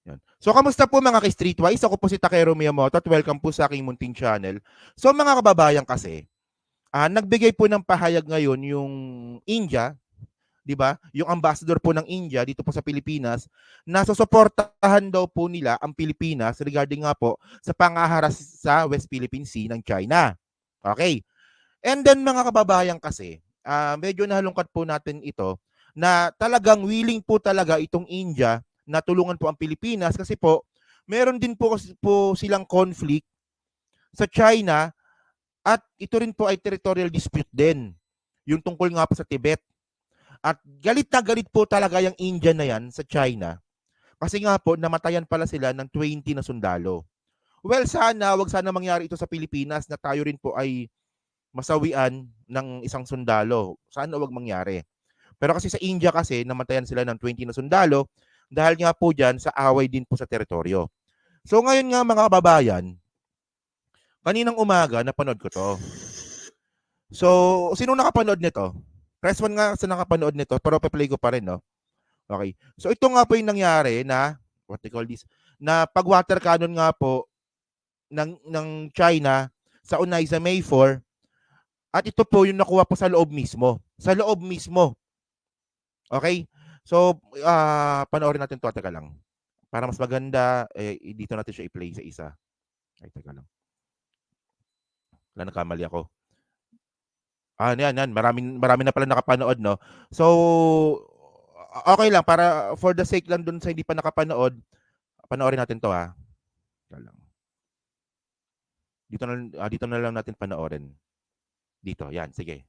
Yan. So, kamusta po mga ka-Streetwise? Ako po si Takero Miyamoto at welcome po sa aking munting channel. So, mga kababayan kasi, nagbigay po ng pahayag ngayon yung India, 'di ba? Yung ambassador po ng India dito po sa Pilipinas na susuportahan daw po nila ang Pilipinas regarding nga po sa pangaharas sa West Philippine Sea ng China. Okay. And then mga kababayan kasi, medyo nahalungkat po natin ito na talagang willing po talaga itong India na tulungan po ang Pilipinas kasi po meron din po silang conflict sa China at ito rin po ay territorial dispute din. Yung tungkol nga po sa Tibet. At galit na galit po talaga yung India na yan sa China kasi nga po namatayan pala sila ng 20 na sundalo. Well, wag sana mangyari ito sa Pilipinas na tayo rin po ay masawian ng isang sundalo. Sana wag mangyari. Pero kasi sa India kasi namatayan sila ng 20 na sundalo dahil nga po dyan sa away din po sa teritoryo. So ngayon nga mga kababayan, kaninang umaga napanood ko to. So, sino nakapanood nito? Press 1 nga sa nakapanood nito, pero pa-play ko pa rin, no? Okay. So ito nga po yung nangyari na what they call this, na pag water cannon nga po ng China sa Unay sa May 4 at ito po yung nakuha po sa loob mismo. Sa loob mismo. Okay? So, panoorin natin to. Teka lang. Para mas maganda, dito natin siya i-play sa isa. Ay, teka lang. Wala, nagkamali ako. Yan. Marami na pala nakapanood, no? So, okay lang. Para for the sake lang dun sa hindi pa nakapanood, panoorin natin to, ha. Teka lang. Dito na lang natin panoorin. Dito, yan. Sige.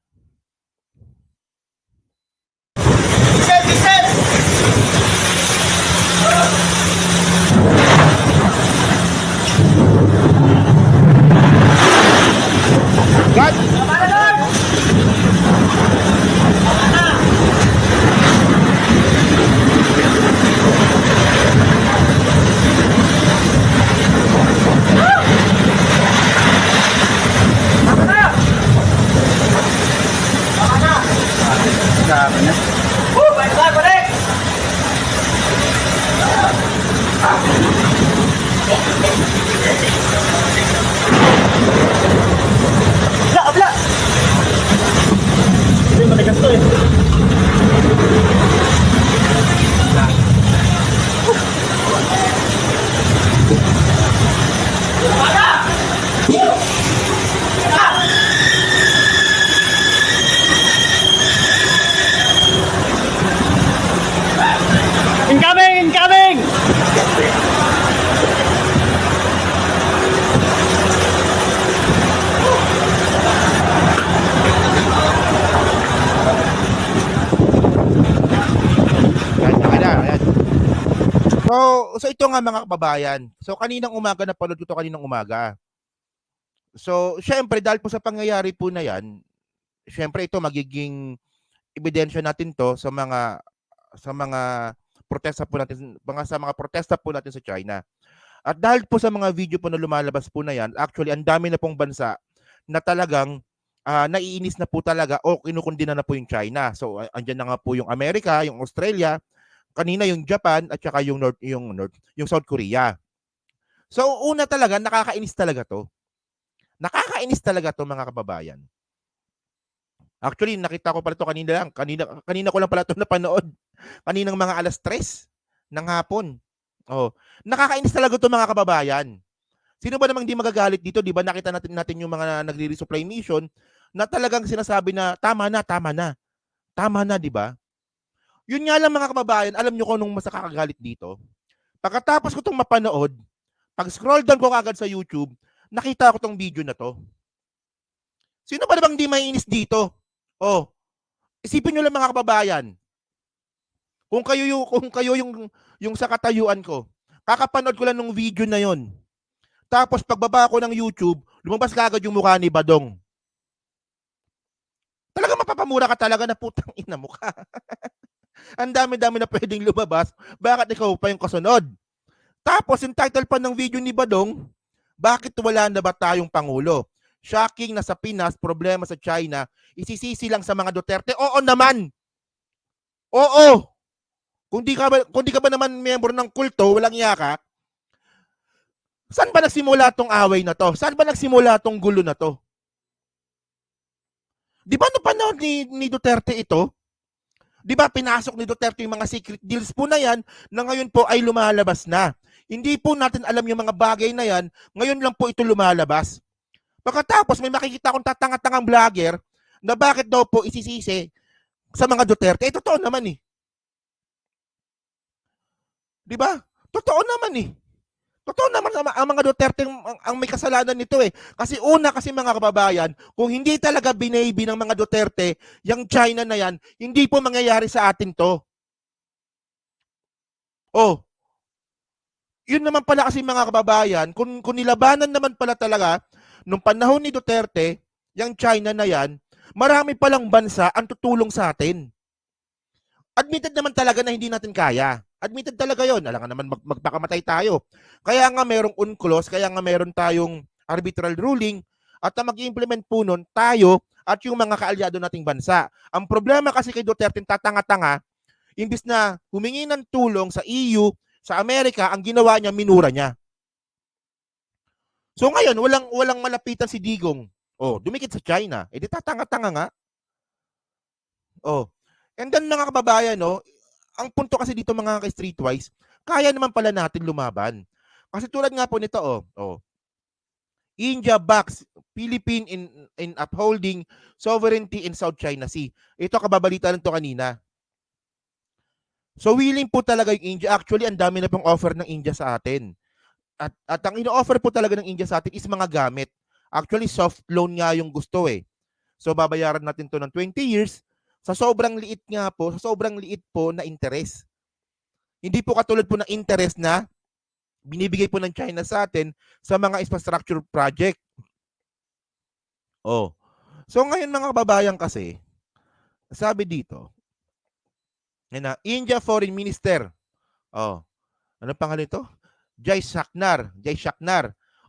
Incoming! Ayan. So ito nga mga kababayan. So kaninang umaga, napanood ko to kaninang umaga. So syempre dahil po sa pangyayari po na yan, syempre ito magiging ebidensya natin to sa mga protesta po natin, sa mga protesta po natin sa China. At dahil po sa mga video po na lumalabas po na yan, actually ang dami na pong bansa na talagang naiinis na po talaga o kinukundina na po yung China. So andyan na nga po yung Amerika, yung Australia, kanina yung Japan at saka yung South Korea. So una talaga nakakainis talaga to. Nakakainis talaga to mga kababayan. Actually, nakita ko pala to kanina lang. Kanina ko lang pala to napanood. Kaninang mga 3:00 ng hapon. Oh, nakakainis talaga to mga kababayan. Sino ba namang hindi magagalit dito? 'Di ba nakita natin yung mga nagre-resupply mission na talagang sinasabi na tama na, tama na. Tama na, 'di ba? Yun nga lang mga kababayan, alam nyo kung anong mas nakakagalit dito? Pagkatapos ko itong mapanood, pag-scroll down ko agad sa YouTube, nakita ko tong video na to. Sino ba namang di maiinis dito? Oh, isipin nyo lang mga kababayan. Kung kayo yung sa katayuan ko, kakapanood ko lang ng video na yon. Tapos pagbaba ko ng YouTube, lumabas kagad yung mukha ni Badong. Talaga mapapamura ka talaga na putang ina mo ka. Ang dami-dami na pwedeng lumabas. Bakit ikaw pa yung kasunod? Tapos yung title pa ng video ni Badong, bakit wala na ba tayong Pangulo? Shocking na sa Pinas, problema sa China, isisisi lang sa mga Duterte. Oo naman! Oo! Kung di ka ba naman miyembro ng kulto, walang iya ka, saan ba nagsimula tong away na to? Saan ba nagsimula tong gulo na to? Di ba no panahon ni Duterte ito? Di ba pinasok ni Duterte yung mga secret deals po na yan na ngayon po ay lumalabas na. Hindi po natin alam yung mga bagay na yan, ngayon lang po ito lumalabas. Pagkatapos may makikita akong tatanga-tangang vlogger na bakit daw po isisisi sa mga Duterte. Eh, totoo naman eh. Di ba? Totoo naman eh. Totoo naman ang mga Duterte ang may kasalanan nito eh. Kasi kasi mga kababayan, kung hindi talaga binaby ng mga Duterte, yung China na yan, hindi po mangyayari sa atin to. Oh, yun naman pala kasi mga kababayan, kung nilabanan naman pala talaga, nung panahon ni Duterte, yung China na yan, marami palang bansa ang tutulong sa atin. Admitted naman talaga na hindi natin kaya. Admitted talaga yon. Alam nga naman magpakamatay tayo. Kaya nga merong UNCLOS, kaya nga meron tayong arbitral ruling at ang mag-implement po nun tayo at yung mga kaalyado nating bansa. Ang problema kasi kay Duterte tatanga-tanga, imbis na humingi ng tulong sa EU, sa Amerika, ang ginawa niya, minura niya. So ngayon, walang malapitan si Digong. Oh, dumikit sa China. Eh di tatanga-tanga nga. Oh. And then mga kababayan, no, ang punto kasi dito mga ka-streetwise, kaya naman pala natin lumaban. Kasi tulad nga po nito, India backs Philippines in upholding sovereignty in South China Sea. Ito kababalita nito kanina. So willing po talaga yung India. Actually, ang dami na pong offer ng India sa atin. At ang ino-offer po talaga ng India sa atin is mga gamit. Actually, soft loan nga yung gusto eh. So babayaran natin to ng 20 years sa sobrang liit nga po, sa sobrang liit po na interest. Hindi po katulad po ng interest na binibigay po ng China sa atin sa mga infrastructure project. Oh. So ngayon mga kababayan kasi, sabi dito, na India Foreign Minister, ano pangalan ito? Jai Shaknar,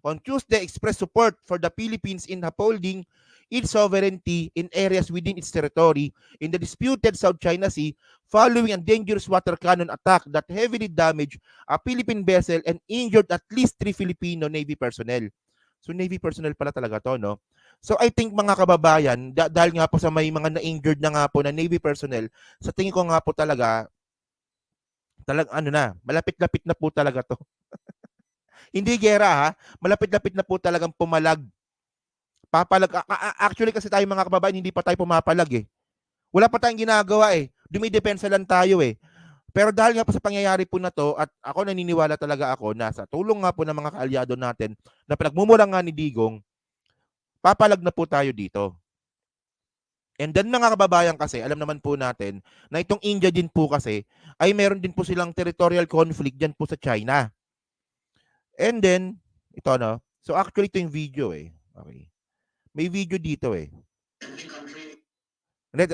on Tuesday expressed support for the Philippines in upholding its sovereignty in areas within its territory in the disputed South China Sea following a dangerous water cannon attack that heavily damaged a Philippine vessel and injured at least 3 Filipino Navy personnel. So Navy personnel pala talaga to, no? So I think mga kababayan, dahil nga po sa may mga na-injured na nga po na Navy personnel, sa tingin ko nga po talaga malapit-lapit na po talaga to. Hindi gera ha, malapit-lapit na po talagang pumalag. Actually kasi tayo mga kababayan, hindi pa tayo pumapalag eh. Wala pa tayong ginagawa eh. Dumidepensa lang tayo eh. Pero dahil nga po sa pangyayari po na to, at ako naniniwala talaga ako na sa tulong nga po ng mga kaalyado natin na pinagmumura nga ni Digong, papalag na po tayo dito. And then mga kababayan kasi, alam naman po natin na itong India din po kasi ay meron din po silang territorial conflict dyan po sa China. And then, ito no. So actually ito yung video eh. Okay. May video dito eh.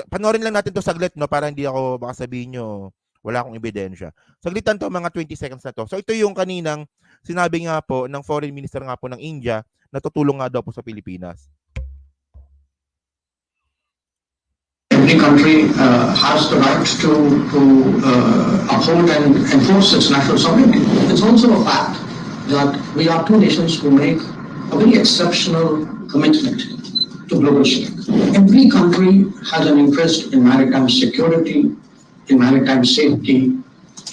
Panoorin lang natin to saglit no para hindi ako baka sabihin nyo wala akong ebidensya. Saglitan to mga 20 seconds na to. So ito yung kaninang sinabi nga po ng foreign minister nga po ng India na tutulong nga daw po sa Pilipinas. Every country has the right to uphold and enforce its national sovereignty. It's also a fact that we are two nations who make a very exceptional commitment to global strength. Every country has an interest in maritime security, in maritime safety.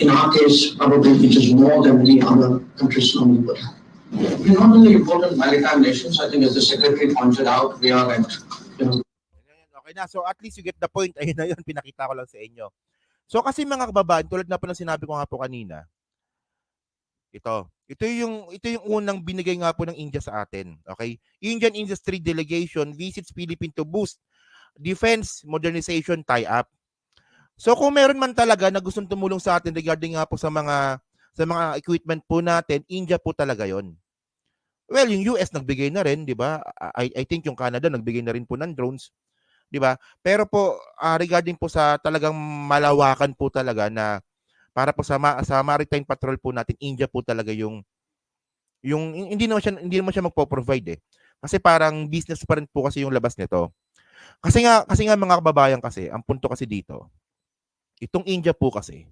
In our case, probably it is more than many other countries normally would have. We're not only important maritime nations, I think as the Secretary pointed out, we are at, Okay na, so at least you get the point. Ayun na yun, pinakita ko lang sa inyo. So kasi mga kababayan, tulad na po ng sinabi ko nga po kanina, ito yung unang binigay nga po ng India sa atin. Okay? Indian Industry Delegation visits Philippines to boost defense modernization tie-up. So kung meron man talaga na gustong tumulong sa atin regarding nga po sa mga equipment po natin, India po talaga 'yon. Well, yung US nagbigay na rin, 'di ba? I think yung Canada nagbigay na rin po ng drones, 'di ba? Pero po regarding po sa talagang malawakan po talaga na para po sa maritime patrol po natin, India po talaga yung hindi naman siya magpo-provide eh. Kasi parang business pa rin po kasi yung labas nito. Kasi nga mga kababayan kasi, ang punto kasi dito, itong India po kasi,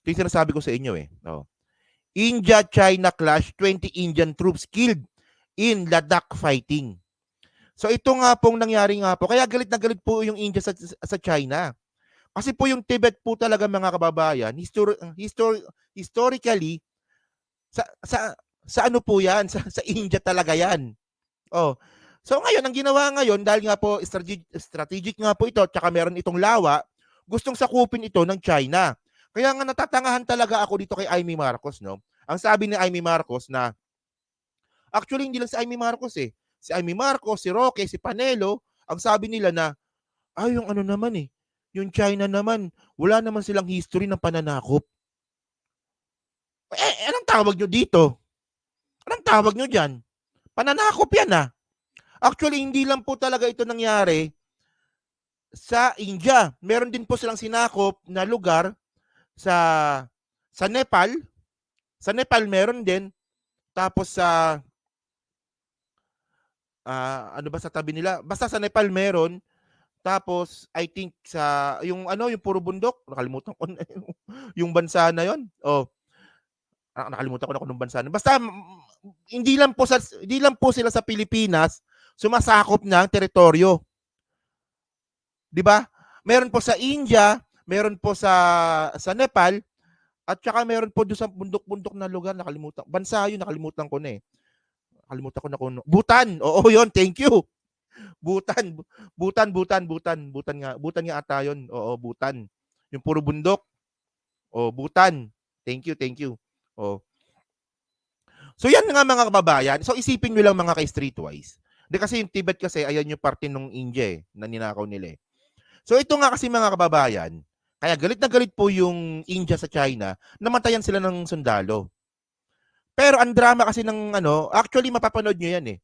Ito yung sinasabi ko sa inyo eh. India-China clash, 20 Indian troops killed in Ladakh fighting. So ito nga pong nangyari nga po. Kaya galit na galit po yung India sa China. Kasi po yung Tibet po talaga mga kababayan, historically, sa ano po yan? Sa India talaga yan. So ngayon, ang ginawa ngayon, dahil nga po strategic nga po ito, tsaka meron itong lawa, gustong sakupin ito ng China. Kaya nga natatangahan talaga ako dito kay Amy Marcos, no? Ang sabi ni Amy Marcos na, actually hindi lang si Amy Marcos eh. Si Amy Marcos, si Roque, si Panelo, ang sabi nila na, yung ano naman eh, yung China naman, wala naman silang history ng pananakop. Anong tawag nyo dito? Anong tawag nyo dyan? Pananakop yan ah. Actually, hindi lang po talaga ito nangyari sa India. Meron din po silang sinakop na lugar sa Nepal. Sa Nepal meron din. Tapos sa ano ba sa tabi nila? Basta sa Nepal meron. Tapos I think sa yung puro bundok, nakalimutan ko na yung bansa na 'yon. Nakalimutan ko na kung anong bansa na. Basta hindi lang po sila sa Pilipinas sumasakop ng teritoryo. 'Di ba? Meron po sa India, meron po sa Nepal, at saka meron po doon sa bundok-bundok na lugar, nakalimutan. Bansa 'yun, nakalimutan ko na eh. Nakalimutan ko na kung Bhutan. Oo, 'yun, thank you. Bhutan nga ata 'yun. Oo, Bhutan. Yung puro bundok. Bhutan. Thank you. So yan nga mga kababayan. So isipin nyo lang mga ka-streetwise. Kasi yung Tibet kasi, ayan yung parte ng India na ninakaw nila eh. So ito nga kasi mga kababayan, kaya galit na galit po yung India sa China, namatayan sila ng sundalo. Pero ang drama kasi ng actually mapapanood nyo yan eh.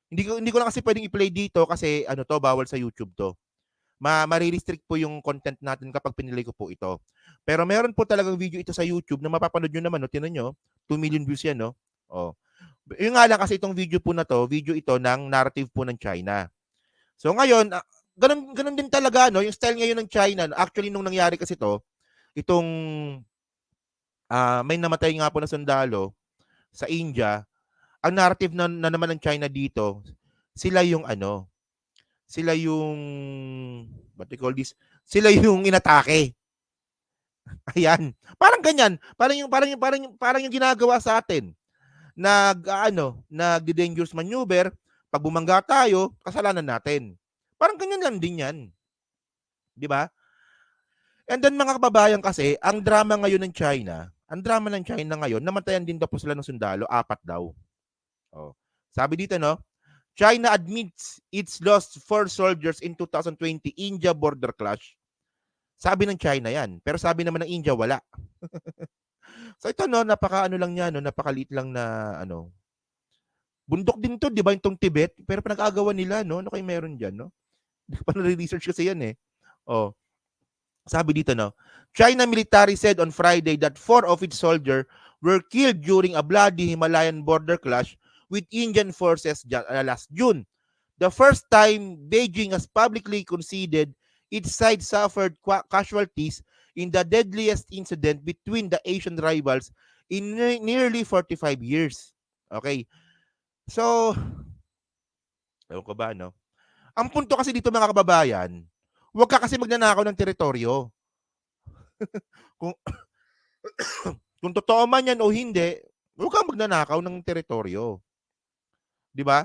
Hindi ko lang kasi pwedeng i-play dito kasi bawal sa YouTube to. Ma-restrict po yung content natin kapag pinilay ko po ito. Pero meron po talagang video ito sa YouTube na mapapanood nyo naman, tinan nyo, 2 million views yan, no? Yung nga lang kasi itong video po na to, video ito ng narrative po ng China. So ngayon, ganun din talaga, no? Yung style ngayon ng China, actually nung nangyari kasi itong may namatay nga po na sundalo sa India, ang narrative na naman ng China dito, sila yung what they call this? Sila yung inatake. Ayan. Parang ganyan. Parang yung ginagawa sa atin. Nag-dangerous maneuver, pag bumangga tayo, kasalanan natin. Parang ganyan lang din yan. Di ba? And then mga kababayan kasi, ang drama ng China ngayon, namatayan din daw po sila ng sundalo, 4 daw. Sabi dito, no? China admits it's lost 4 soldiers in 2020 India border clash. Sabi ng China yan. Pero sabi naman ng India, wala. So ito, no, napakaliit lang na, bundok din to, di ba, itong Tibet? Pero pinag-agawan nila, no? Ano kayo meron dyan, no? Hindi pa na-research kasi yan eh. Sabi dito, no? China military said on Friday that 4 of its soldiers were killed during a bloody Himalayan border clash with Indian forces last June. The first time Beijing has publicly conceded its side suffered casualties in the deadliest incident between the Asian rivals in nearly 45 years. Okay. So, ewan ko ba, no? Ang punto kasi dito mga kababayan, huwag ka kasi magnanakaw ng teritoryo. Kung totoo man yan o hindi, huwag kang magnanakaw ng teritoryo. Di ba?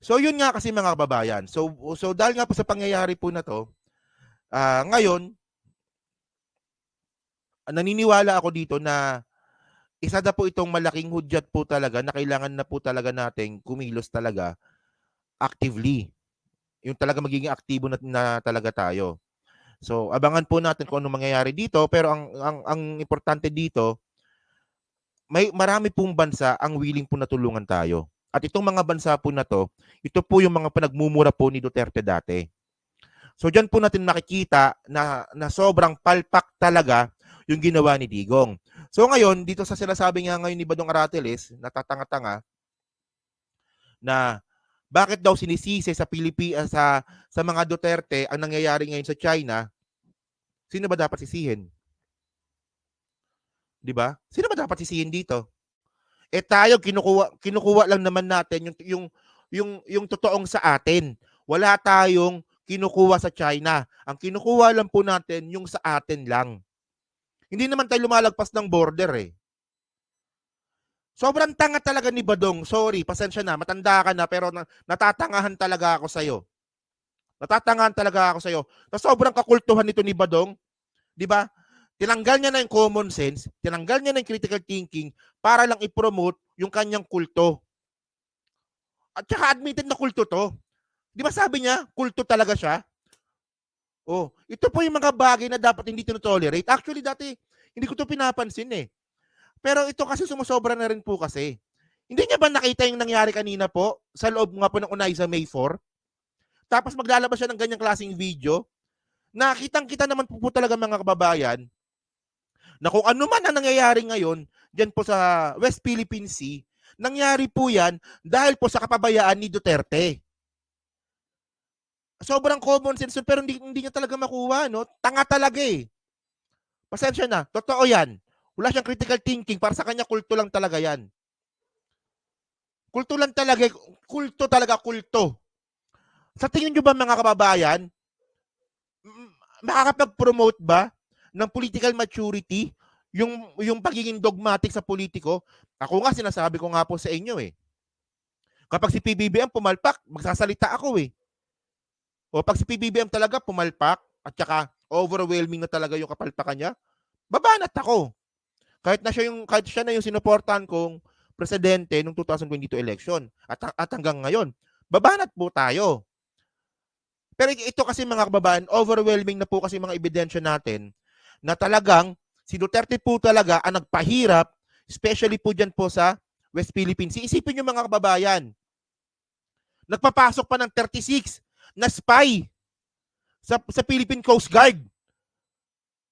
So yun nga kasi mga kababayan. So dahil nga po sa pangyayari po na to, ngayon, naniniwala ako dito na isa na po itong malaking hudyat po talaga na kailangan na po talaga nating kumilos talaga actively. Yung talaga magiging aktibo na talaga tayo. So abangan po natin kung ano mangyayari dito, pero ang importante dito, marami pong bansa ang willing po na tulungan tayo. At itong mga bansa po na to, ito po yung mga pinagmumura po ni Duterte dati. So diyan po natin makikita na sobrang palpak talaga yung ginawa ni Digong. So ngayon, dito sa sinasabi nga ngayon ni Badong Arateles, natatanga-tanga, na bakit daw sinisisi sa Pilipinas sa mga Duterte ang nangyayari ngayon sa China, sino ba dapat sisihin? 'Di ba? Sino ba dapat sisihin dito? Eh tayo kinukuha lang naman natin yung totoong sa atin. Wala tayong kinukuha sa China. Ang kinukuha lang po natin yung sa atin lang. Hindi naman tayo lumalagpas ng border eh. Sobrang tanga talaga ni Badong. Sorry, pasensya na. Matanda ka na pero natatangahan talaga ako sa'yo. Natatangahan talaga ako sa'yo. So, sobrang kakultuhan nito ni Badong. Di ba? Tinanggal niya na yung common sense, tinanggal niya na yung critical thinking para lang i-promote yung kanyang kulto. At saka admitted na kulto to. Di ba sabi niya, kulto talaga siya? Oh, ito po yung mga bagay na dapat hindi tinotolerate. Actually, dati, hindi ko to pinapansin eh. Pero ito kasi sumusobra na rin po kasi. Hindi niya ba nakita yung nangyari kanina po sa loob nga po ng Unaiza May 4? Tapos maglalabas siya ng ganyang klaseng video. Nakitang-kita naman po talaga mga kababayan na kung ano man ang nangyayari ngayon dyan po sa West Philippine Sea, nangyari po yan dahil po sa kapabayaan ni Duterte. Sobrang common sense pero hindi niya talaga makuha, no? Tanga talaga eh. Pasensya na, totoo yan. Wala siyang critical thinking, para sa kanya kulto lang talaga yan. Kulto lang talaga, kulto talaga, kulto. Sa tingin nyo ba mga kababayan, makakapag-promote ba ng political maturity yung pagiging dogmatic sa politiko? Ako nga, sinasabi ko nga po sa inyo eh. Kapag si PBBM pumalpak, magsasalita ako eh. O pag si PBBM talaga pumalpak at saka overwhelming na talaga yung kapalpakan niya, babanat ako. Kahit siya na yung sinuportahan kong presidente noong 2022 election at hanggang ngayon, babanat po tayo. Pero ito kasi mga kababayan, overwhelming na po kasi mga ebidensya natin na talagang si Duterte po talaga ang nagpahirap, especially po dyan po sa West Philippines. Isipin nyo mga kababayan, nagpapasok pa ng 36 na spy sa Philippine Coast Guard.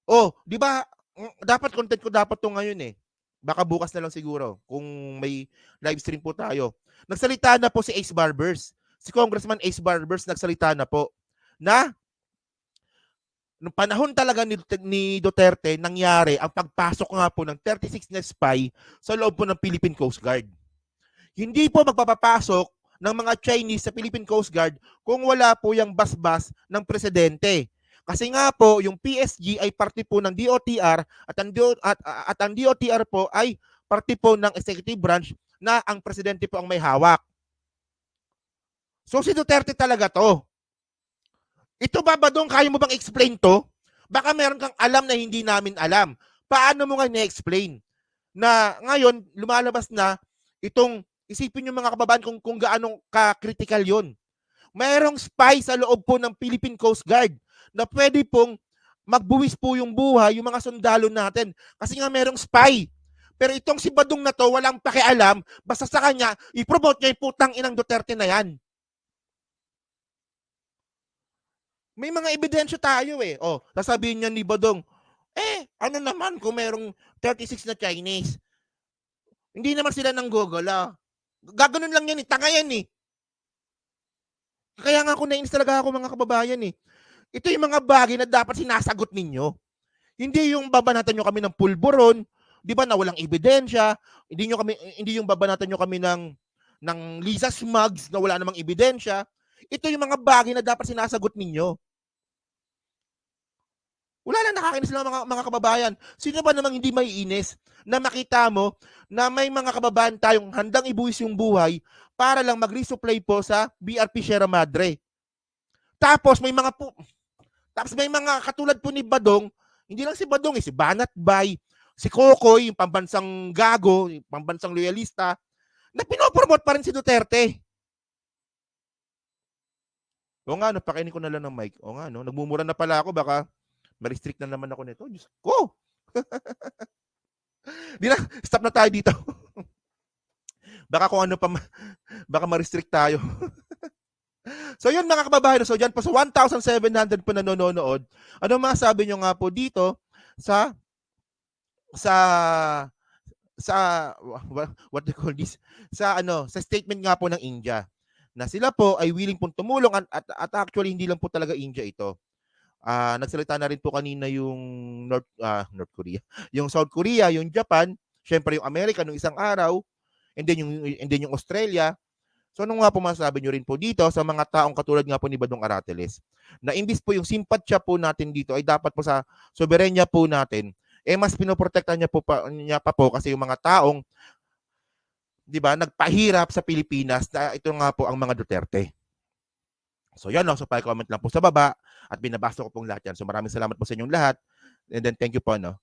Oh, di ba? Dapat content ko dapat to ngayon eh. Baka bukas na lang siguro kung may live stream po tayo. Nagsalita na po si Ace Barbers. Si Congressman Ace Barbers nagsalita na po na noong panahon talaga ni Duterte nangyari ang pagpasok nga po ng 36 na spy sa loob po ng Philippine Coast Guard. Hindi po magpapapasok ng mga Chinese sa Philippine Coast Guard kung wala po yung basbas ng presidente. Kasi nga po, yung PSG ay parte po ng DOTR at ang DOTR po ay parte po ng executive branch na ang presidente po ang may hawak. So si Duterte talaga to. Ito ba Badong, kaya mo bang explain to? Baka meron kang alam na hindi namin alam. Paano mo nga na-explain? Na ngayon, lumalabas na itong, isipin nyo mga kababayan kung gaano ka-critical yun. Mayroong spy sa loob po ng Philippine Coast Guard na pwede pong magbuwis po yung buhay, yung mga sundalo natin. Kasi nga merong spy. Pero itong si Badong na to, walang pakialam, basta sa kanya, i-promote niya yung putang inang Duterte na yan. May mga ebidensya tayo eh. Oh, sasabihin niya ni Badong, ano naman kung merong 36 na Chinese? Hindi naman sila nang gogala. Gaganon lang yan eh. Tanga yan eh. Kaya nga ako nainis talaga ako mga kababayan eh. Ito yung mga bagay na dapat sinasagot ninyo. Hindi yung babanatan nyo kami ng pulburon, di ba, na walang ebidensya. Hindi yung babanatan nyo kami ng Lisa Smugs na wala namang ebidensya. Ito yung mga bagay na dapat sinasagot ninyo. Wala lang, nakakainis lang mga kababayan. Sino ba namang hindi maiinis na makita mo na may mga kababayan tayong handang ibuwis yung buhay para lang mag-resupply po sa BRP Sierra Madre. Tapos may mga katulad po ni Badong, hindi lang si Badong si Banat Bay, si Kokoy, yung pambansang gago, yung pambansang loyalista, na pinopromote pa rin si Duterte. O nga, pakainin ko na lang ng mic. O nga, nagmumura na pala ako, baka ma-restrict na naman ako nito. Diyos ko! Di na, stop na tayo dito. Baka kung ano pa, baka ma-restrict tayo. So yun mga kababayan, so dyan po sa 1,700 po nanonood, ano masabi nyo nga po dito sa what do you call this? Sa statement nga po ng India na sila po ay willing pong tumulong at actually hindi lang po talaga India ito. Nagsalita na rin po kanina yung North Korea, yung South Korea, yung Japan, syempre yung Amerika nung isang araw, and then yung Australia. So ano nga po masasabi nyo rin po dito sa mga taong katulad nga po ni Badong Arateles, na imbis po yung simpatsya po natin dito ay dapat po sa soberenya po natin, mas pinoprotektahan niya pa po kasi yung mga taong, di ba, nagpahirap sa Pilipinas, na ito nga po ang mga Duterte. So yan, no? So pa-comment lang po sa baba at binabasa ko pong lahat yan. So maraming salamat po sa inyong lahat. And then thank you po, no?